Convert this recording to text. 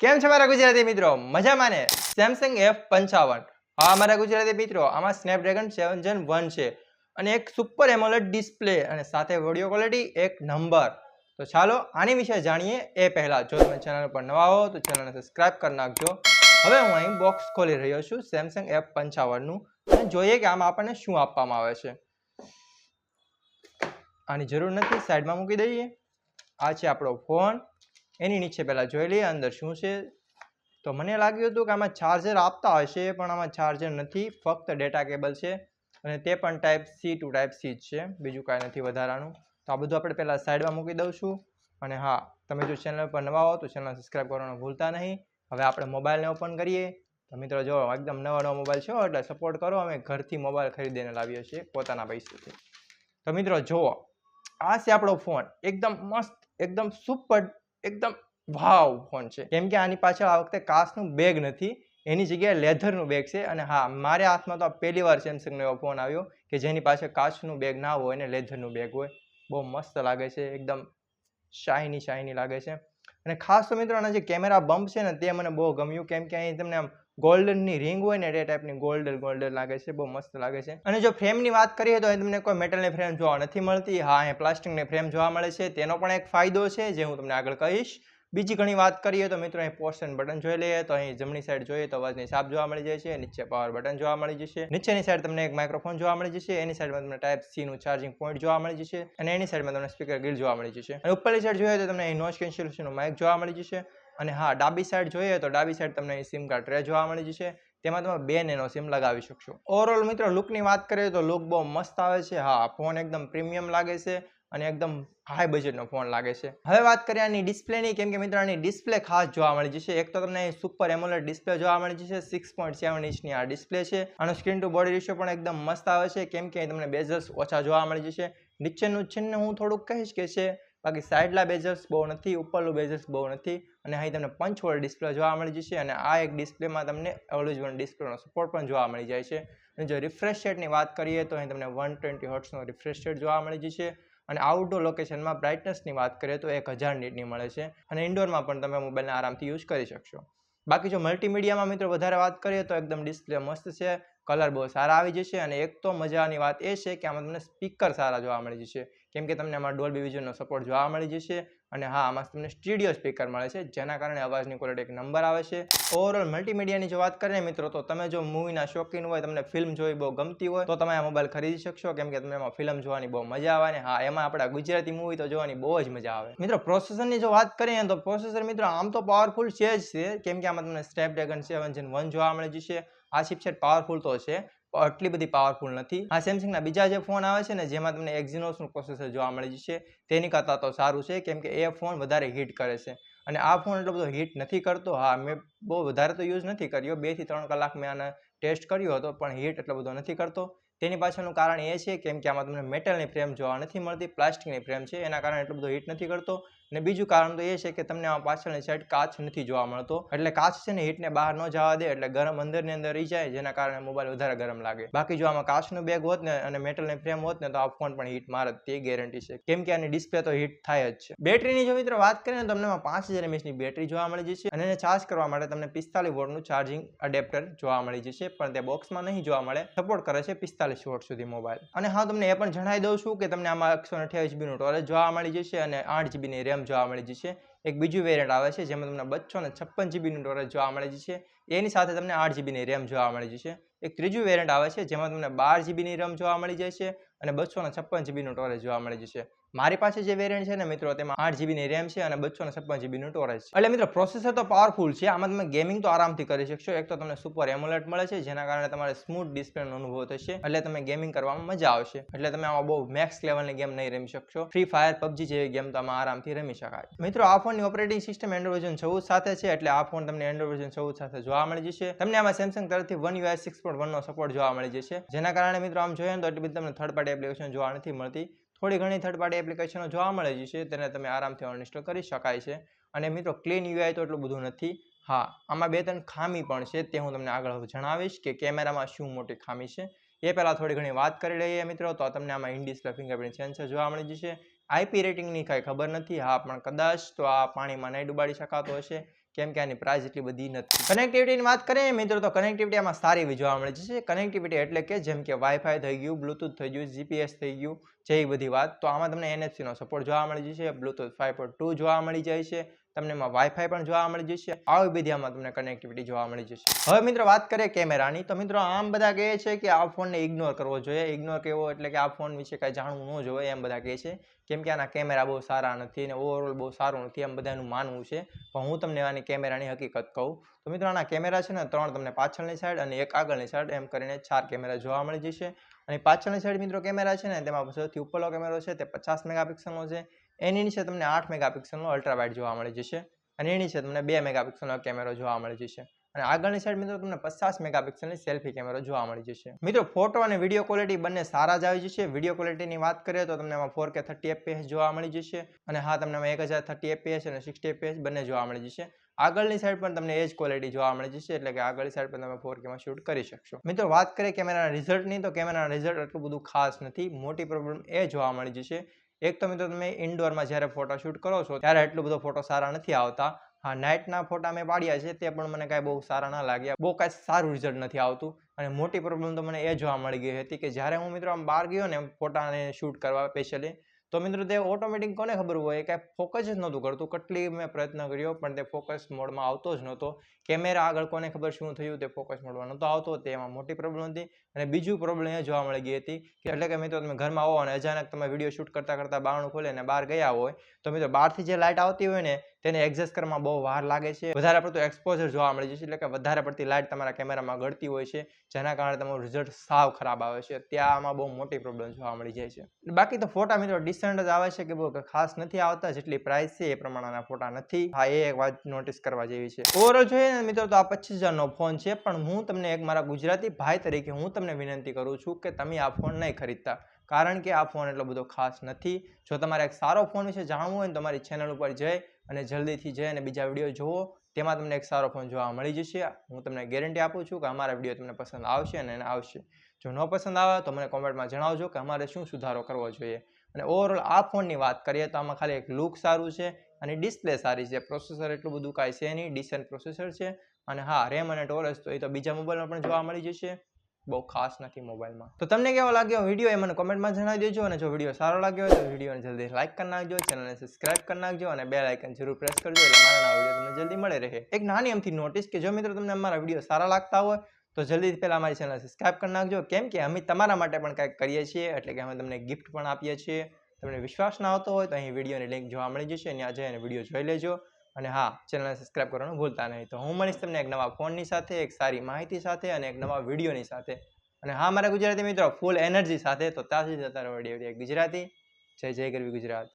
કેમ છે મારા ગુજરાતી મિત્રો? મજામાં ને? સેમસંગ F55 હા મારા ગુજરાતી મિત્રો, આમાં સ્નેપડ્રેગન 7 Gen 1 છે અને એક સુપર એમોલેડ ડિસ્પ્લે અને સાથે વિડિયો ક્વોલિટી એક નંબર. તો ચાલો આની વિશે જાણીએ. એ પહેલા જો તમે ચેનલ પર નવા હો તો ચેનલને સબસ્ક્રાઇબ કરી નાખજો. હવે હું અહીં બોક્સ ખોલી રહ્યો છું સેમસંગ F55 નું અને જોઈએ કે આમાં આપણને શું આપવામાં આવે છે. આની જરૂર નથી, સાઈડમાં મૂકી દઈએ. આ છે આપણો ફોન. એની નીચે પહેલા જોઈ લઈએ અંદર શું છે. તો મને લાગ્યું હતું કે આમાં ચાર્જર આપતા હશે, પણ આમાં ચાર્જર નથી, ફક્ત ડેટા કેબલ છે અને તે પણ type C to type C જ છે, બીજું કાંઈ નથી વધારાનું. તો આ બધું આપણે પહેલાં સાઈડમાં મૂકી દઉં છું. અને હા, તમે જો ચેનલ પર નવા હો તો ચેનલ સબસ્ક્રાઈબ કરવાનું ભૂલતા નહીં. હવે આપણે મોબાઈલને ઓપન કરીએ. તો મિત્રો જો એકદમ નવો મોબાઈલ છે, એટલે સપોર્ટ કરો. અમે ઘરથી મોબાઈલ ખરીદીને લાવીએ છીએ પોતાના પૈસાથી. તો મિત્રો જુઓ, આ છે આપણો ફોન. એકદમ મસ્ત, એકદમ સુપર, એકદમ વાવ ફોન છે. કેમ કે આની પાછળ આ વખતે કાચનું બેગ નથી, એની જગ્યાએ લેધરનું બેગ છે. અને હા, મારે હાથમાં તો પહેલી વાર સેમસંગનો એવો ફોન આવ્યો કે જેની પાછળ કાચનું બેગ ના હોય અને લેધરનું બેગ હોય. બહુ મસ્ત લાગે છે, એકદમ શાઇની લાગે છે. અને ખાસ તો મિત્રો આના જે કેમેરા બમ્પ છે ને તે મને બહુ ગમ્યું, કેમ કે અહીં તમને આમ ગોલ્ડનની રિંગ હોય ને તે ટાઈપની ગોલ્ડન લાગે છે, બહુ મસ્ત લાગે છે. અને જો ફ્રેમની વાત કરીએ તો અહીં તમને કોઈ મેટલની ફ્રેમ જોવા નથી મળતી. હા, અહીં પ્લાસ્ટિકની ફ્રેમ જોવા મળે છે, તેનો પણ એક ફાયદો છે જે હું તમને આગળ કહીશ. બીજી ઘણી વાત કરીએ તો મિત્રો અહીં પોસ્ટ એન્ડ બટન જોઈ લઈએ તો અહીં જમણી સાઈડ જોઈએ તો અવાજની છાપ જોવા મળી જાય છે, નીચે પાવર બટન જોવા મળી જશે, નીચેની સાઈડ તમને એક માઇક્રોફોન જોવા મળી જશે, એની સાઈડમાં તમને ટાઈપ સી નું ચાર્જિંગ પોઈન્ટ જોવા મળી જશે અને એની સાઈડમાં તમને સ્પીકર ગ્રીલ જોવા મળી જશે. અને ઉપરની સાઈડ જોઈએ તો તમને અહીં નોઇઝ કેન્સલેશનનું માઇક જોવા મળી જશે. અને હા, ડાબી સાઈડ જોઈએ તો ડાબી સાઈડ તમને અહીં સિમ કાર્ડ ટ્રે જોવા મળી જશે. તેમાં તમે 2 નેનો સિમ લગાવી શકશો. ઓવરઓલ મિત્રો લુકની વાત કરીએ તો લુક બહુ મસ્ત આવે છે. હા, ફોન એકદમ પ્રીમિયમ લાગે છે અને એકદમ હાઈ બજેટનો ફોન લાગે છે. હવે વાત કરીએ આની ડિસ્પ્લેની, કેમ કે મિત્રો આની ડિસ્પ્લે ખાસ જોવા મળી જશે. એક તો તમને સુપર એમોલેડ ડિસ્પ્લે જોવા મળી જશે. 6.7 ઇંચની આ ડિસ્પ્લે છે. આનો સ્ક્રીન ટુ બોડી રેશિયો પણ એકદમ મસ્ત આવે છે, કેમ કે તમને બેઝલ્સ ઓછા જોવા મળી જશે. નીચેનું છિન્ન હું થોડુંક કહીશ કે છે, બાકી સાઈડલા બેઝલ્સ બહુ નથી, ઉપરનું બેઝલ્સ બહુ નથી. અને અહીં તમને પંચ હોલ ડિસ્પ્લે જોવા મળી જશે. અને આ એક ડિસ્પ્લેમાં તમને ઓલવેઝ વન ડિસ્પ્લેનો સપોર્ટ પણ જોવા મળી જાય છે. અને જો રિફ્રેશ રેટની વાત કરીએ તો અહીં તમને 120 હર્ટ્ઝનો રિફ્રેશ રેટ જોવા મળી જશે. અને આઉટડોર લોકેશનમાં બ્રાઇટનેસની વાત કરીએ તો 1000 નીટની મળે છે. અને ઇન્ડોરમાં પણ તમે મોબાઈલને આરામથી યુઝ કરી શકશો. બાકી જો મલ્ટીમીડિયામાં મિત્રો વધારે વાત કરીએ તો એકદમ ડિસ્પ્લે મસ્ત છે, કલર બહુ સારા આવી જશે. અને એક તો મજાની વાત એ છે કે આમાં તમને સ્પીકર સારા જોવા મળી જશે, કેમ કે તમને આમાં ડોલ્બી વિઝનનો સપોર્ટ જોવા મળી જશે. અને હા, આમાં તમને સ્ટીરિયો સ્પીકર મળે છે, જેના કારણે અવાજની ક્વોલિટી એક નંબર આવે છે. ઓવરઓલ મલ્ટીમીડિયાની જો વાત કરીએ મિત્રો, તો તમે જો મૂવીના શોખીન હોય, તમને ફિલ્મ જોવી બહુ ગમતી હોય તો તમે આ મોબાઈલ ખરીદી શકશો, કેમ કે તમને એમાં ફિલ્મ જોવાની બહુ મજા આવે. ને હા, એમાં આપણા ગુજરાતી મૂવી તો જોવાની બહુ જ મજા આવે. મિત્રો પ્રોસેસરની જો વાત કરીએ તો પ્રોસેસર મિત્રો આમ તો પાવરફુલ છે જ છે, કેમ કે આમાં તમને સ્નેપડ્રેગન 7 Gen 1 જોવા મળી જશે. આ ચિપસેટ પાવરફુલ તો છે, આટલી બધી પાવરફુલ નથી. આ સેમસંગના બીજા જે ફોન આવે છે ને, જેમાં તમને એક્ઝિનોસનું પ્રોસેસર જોવા મળી જશે, તેની કરતાં તો સારું છે, કેમ કે એ ફોન વધારે હીટ કરે છે અને આ ફોન એટલો બધો હીટ નથી કરતો. હા, મેં બહુ વધારે તો યુઝ નથી કર્યો, 2 થી 3 કલાક મેં આને ટેસ્ટ કર્યો હતો, પણ હીટ એટલો બધો નથી કરતો. તેની પાછળનું કારણ એ છે કેમ કે આમાં તમને મેટલની ફ્રેમ જોવા નથી મળતી, પ્લાસ્ટિકની ફ્રેમ છે, એના કારણે એટલો બધો હીટ નથી કરતો. અને બીજું કારણ તો એ છે કે તમને આમાં પાછળની સાઈડ કાચ નથી જોવા મળતો, એટલે કાચ છે ને હીટને બહાર ન જવા દે, એટલે ગરમ અંદરની અંદર રહી જાય, જેના કારણે મોબાઈલ વધારે ગરમ લાગે. બાકી જો આમાં કાચનું બેગ હોત ને અને મેટલની ફ્રેમ હોત ને તો આ ફોન પણ હીટ મારે, તે ગેરંટી છે, કેમ કે આની ડિસ્પ્લે તો હીટ થાય જ છે. બેટરીની જો મિત્રો વાત કરીએ તો તમને આમાં 5000 mAhની બેટરી જોવા મળી જશે અને એને ચાર્જ કરવા માટે તમને 45 વોટનું ચાર્જિંગ એડેપ્ટર જોવા મળી જશે, પણ તે બોક્સમાં નહીં જોવા મળે. સપોર્ટ કરે છે 45 વોટ સુધી મોબાઈલ. અને હા, તમને એ પણ જણાવી દઉં છું કે તમને આમાં 128 GB નું સ્ટોરેજ જોવા મળી જશે અને 8 GB ની રેમ જોવા મળી જશે. એક બીજું વેરિયન્ટ આવે છે જેમાં તમને 256 GB નું સ્ટોરેજ જોવા મળી જશે, એની સાથે તમને 8 GB ની રેમ જોવા મળી જશે. એક ત્રીજું વેરિયન્ટ આવે છે જેમાં તમને 12 GB ની રેમ જોવા મળી જશે અને 256 GB નું સ્ટોરેજ જોવા મળી જશે. મારી પાસે જે વેરિયન્ટ છે ને મિત્રો, તેમાં 8 GB ની રેમ છે અને 256 GB નું સ્ટોરેજ છે. એટલે મિત્રો પ્રોસેસર તો પાવરફુલ છે, આમાં તમે ગેમિંગ તો આરામથી કરી શકશો. એક તો તમને સુપર એમોલેડ મળે છે, જેના કારણે તમારે સ્મૂથ ડિસ્પ્લેનો અનુભવ થશે, એટલે તમે ગેમિંગ કરવામાં મજા આવશે. એટલે તમે આમાં બહુ મેક્સ લેવલની ગેમ નહીં રમી શકશો. ફ્રી ફાયર, PUBG જેવી ગેમ તો આમાં આરામથી રમી શકાય. મિત્રો આ ફોનની ઓપરેટિંગ સિસ્ટમ એન્ડ્રોઇડ વર્ઝન 14 સાથે છે, એટલે આ ફોન તમને એન્ડ્રોઇડ વર્ઝન 14 સાથે જોવા મળી જશે. તમને આમાં સેમસંગ તરફથી One UI 6.1 નો સપોર્ટ જોવા મળી જશે, જેના કારણે મિત્રો આમ જોઈએ તો એટલી બધી તમને થર્ડ પાર્ટી એપ્લિકેશન જોવા નથી મળતી. થોડી ઘણી થર્ડ પાર્ટી એપ્લિકેશનો જોવા મળે જશે, તેને તમે આરામથી અનઇન્સ્ટોલ કરી શકાય છે. અને મિત્રો ક્લીન UI તો એટલું બધું નથી. હા, આમાં 2-3 ખામી પણ છે, તે હું તમને આગળ જણાવીશ કે કેમેરામાં શું મોટી ખામી છે. એ પહેલાં થોડી ઘણી વાત કરી લઈએ મિત્રો, તો તમને આમાં ઇન ડિસ્પ્લે ફિંગરપ્રિન્ટ સેન્સર જોવા મળી જશે. IP રેટિંગની કાંઈ ખબર નથી. હા, પણ કદાચ તો આ પાણીમાં નહીં ડુબાડી શકાતો હશે, કેમ કે આની પ્રાઇસ એટલી બધી નથી. કનેક્ટિવિટીની વાત કરીએ મિત્રો તો કનેક્ટિવિટી આમાં સારી એવી જોવા મળે છે. કનેક્ટિવિટી એટલે કે જેમ કે વાઈફાઈ થઈ ગયું, બ્લૂટૂથ થઈ ગયું, GPS થઈ ગયું, જેવી બધી વાત. તો આમાં તમને NFC નો સપોર્ટ જોવા મળી જશે, બ્લૂટૂથ 5.2 જોવા મળી જાય છે, તમને એમાં વાઈફાઈ પણ જોવા મળી જશે. આવી બધી આમાં તમને કનેક્ટિવિટી જોવા મળી જશે. હવે મિત્રો વાત કરીએ કેમેરાની, તો મિત્રો આમ બધા કહે છે કે આ ફોનને ઇગ્નોર કરવો જોઈએ. ઇગ્નોર કેવો એટલે કે આ ફોન વિશે કાંઈ જાણવું ન જોઈએ એમ બધા કહે છે, કેમ કે આના કેમેરા બહુ સારા નથી અને ઓવરઓલ બહુ સારું નથી એમ બધાનું માનવું છે. પણ હું તમને આની કેમેરાની હકીકત કહું તો મિત્રો આના કેમેરા છે ને 3 તમને પાછળની સાઈડ અને 1 આગળની સાઈડ એમ કરીને 4 કેમેરા જોવા મળી જશે. અને પાછળની સાઈડ મિત્રો કેમેરા છે ને તેમાં સૌથી ઉપરનો કેમેરો છે તે 50 મેગાપિક્સલનો છે. એની નીચે તમને 8 મેગાપિક્સલનો અલ્ટ્રા વાઇડ જોવા મળી જશે અને એની નીચે તમને 2 મેગાપિક્સલનો કેમેરો જોવા મળી જશે. અને આગળની સાઈડ મિત્રો તમને 50 મેગાપિક્સલની સેલ્ફી કેમેરો જોવા મળી જશે. મિત્રો ફોટો અને વિડીયો ક્વોલિટી બંને સારા જ આવી જશે. વિડીયો ક્વોલિટીની વાત કરીએ તો તમને એમાં 4K 30 fps જોવા મળી જશે અને હા, તમને એમાં 1030 fps અને 60 fps બંને જોવા મળી જશે. આગળની સાઈડ પણ તમને એ જ ક્વોલિટી જોવા મળી જશે, એટલે કે આગળની સાઈડ પણ તમે 4K માં શૂટ કરી શકશો. મિત્રો વાત કરીએ કેમેરાના રિઝલ્ટની, તો કેમેરાના રિઝલ્ટ એટલું બધું ખાસ નથી. મોટી પ્રોબ્લેમ એ જોવા મળી જશે, એક તો મિત્રો તમે ઇન્ડોરમાં જ્યારે ફોટો શૂટ કરો છો ત્યારે એટલો બધો ફોટો સારા નથી આવતા. હા, નાઇટના ફોટા મેં પાડ્યા છે તે પણ મને કાંઈ બહુ સારા ના લાગ્યા, બહુ કાંઈ સારું રિઝલ્ટ નથી આવતું. અને મોટી પ્રોબ્લેમ તો મને એ જોવા મળી ગઈ હતી કે જ્યારે હું મિત્રો આમ બહાર ગયો ને ફોટાને શૂટ કરવા સ્પેશિયલી, તો મિત્રો તે ઓટોમેટિક કોને ખબર હોય કે ફોકસ જ નહોતું કરતું. કેટલી મેં પ્રયત્ન કર્યો પણ તે ફોકસ મોડમાં આવતો જ નહોતો. કેમેરા આગળ કોને ખબર શું થયું, તે ફોકસ મોડમાં નહોતો આવતો, તેમાં મોટી પ્રોબ્લેમ હતી. અને બીજું પ્રોબ્લેમ એ જોવા મળી ગઈ હતી કે એટલે કે મિત્રો તમે ઘરમાં આવો અને અચાનક તમે વિડીયો શૂટ કરતા કરતા બારણું ખોલે અને બહાર ગયા હોય, તો મિત્રો બહારથી જે લાઇટ આવતી હોય ને તેને એડજસ્ટ કરવામાં બહુ વાર લાગે છે. વધારે પડતું એક્સપોઝર જોવા મળી જશે, એટલે કે વધારે પડતી લાઇટ તમારા કેમેરામાં ગળતી હોય છે, જેના કારણે તમારું રિઝલ્ટ સાવ ખરાબ આવે છે. ત્યાં આમાં બહુ મોટી પ્રોબ્લેમ જોવા મળી જાય છે. બાકી તો ફોટા મિત્રો ડિસેન્ટ જ આવે છે, કે બહુ ખાસ નથી આવતા. જેટલી પ્રાઇસ છે એ પ્રમાણેના ફોટા નથી. હા, એ એક વાત નોટિસ કરવા જેવી છે. ઓવરઓલ જોઈએ ને મિત્રો તો આ 25,000નો ફોન છે, પણ હું તમને એક મારા ગુજરાતી ભાઈ તરીકે હું તમને વિનંતી કરું છું કે તમે આ ફોન નહીં ખરીદતા, કારણ કે આ ફોન એટલો બધો ખાસ નથી. જો તમારે એક સારો ફોન વિશે જાણવું હોય ને તો તમારી ચેનલ ઉપર જઈ અને જલ્દીથી જઈ અને બીજા વિડીયો જુઓ, તેમાં તમને એક સારો ફોન જોવા મળી જશે. હું તમને ગેરંટી આપું છું કે અમારા વિડીયો તમને પસંદ આવશે અને એને આવશે. જો ન પસંદ આવે તો મને કોમેન્ટમાં જણાવજો કે અમારે શું સુધારો કરવો જોઈએ. અને ઓવરઓલ આ ફોનની વાત કરીએ તો આમાં ખાલી એક લુક સારું છે અને ડિસ્પ્લે સારી છે. પ્રોસેસર એટલું બધું કાંઈ છે નહીં, ડિસેન્ટ પ્રોસેસર છે. અને હા, રેમ અને સ્ટોરેજ તો એ તો બીજા મોબાઈલમાં પણ જોવા મળી જશે, બહુ ખાસ નથી મોબાઈલમાં. તો તમને કેવો લાગ્યો વિડીયો એ મને કોમેન્ટમાં જણાવી દેજો. અને જો વિડીયો સારો લાગ્યો હોય તો વિડીયોને જલ્દી લાઈક કરી નાખજો, ચેનલને સબસ્ક્રાઇબ કરી નાખજો અને બેલ આઇકન જરૂર પ્રેસ કરજો, એટલે મારા નવા વિડીયો તમને જલ્દી મળે રહે. એક નાની અમથી નોટિસ કે જો મિત્રો તમને અમારા વિડીયો સારા લાગતા હોય તો જલ્દી પહેલા અમારી ચેનલ સબસ્ક્રાઇબ કરી નાખજો, કેમ કે અમે તમારા માટે પણ કંઈક કરીએ છીએ, એટલે કે અમે તમને ગિફ્ટ પણ આપીએ છીએ. તમને વિશ્વાસ ના આવતો હોય તો અહીં વિડીયોની લિંક જોવા મળી જશે, ત્યાં જઈને વિડીયો જોઈ લેજો. અને હા, ચેનલને સબસ્ક્રાઇબ કરવાનું ભૂલતા નહીં. તો હું મળીશ તમને એક નવા ફોનની સાથે, એક સારી માહિતી સાથે અને એક નવા વિડીયોની સાથે. અને હા, મારા ગુજરાતી મિત્રો ફૂલ એનર્જી સાથે. તો ત્યાંથી જતા રહો ગુજરાતી. જય જય ગરવી ગુજરાત.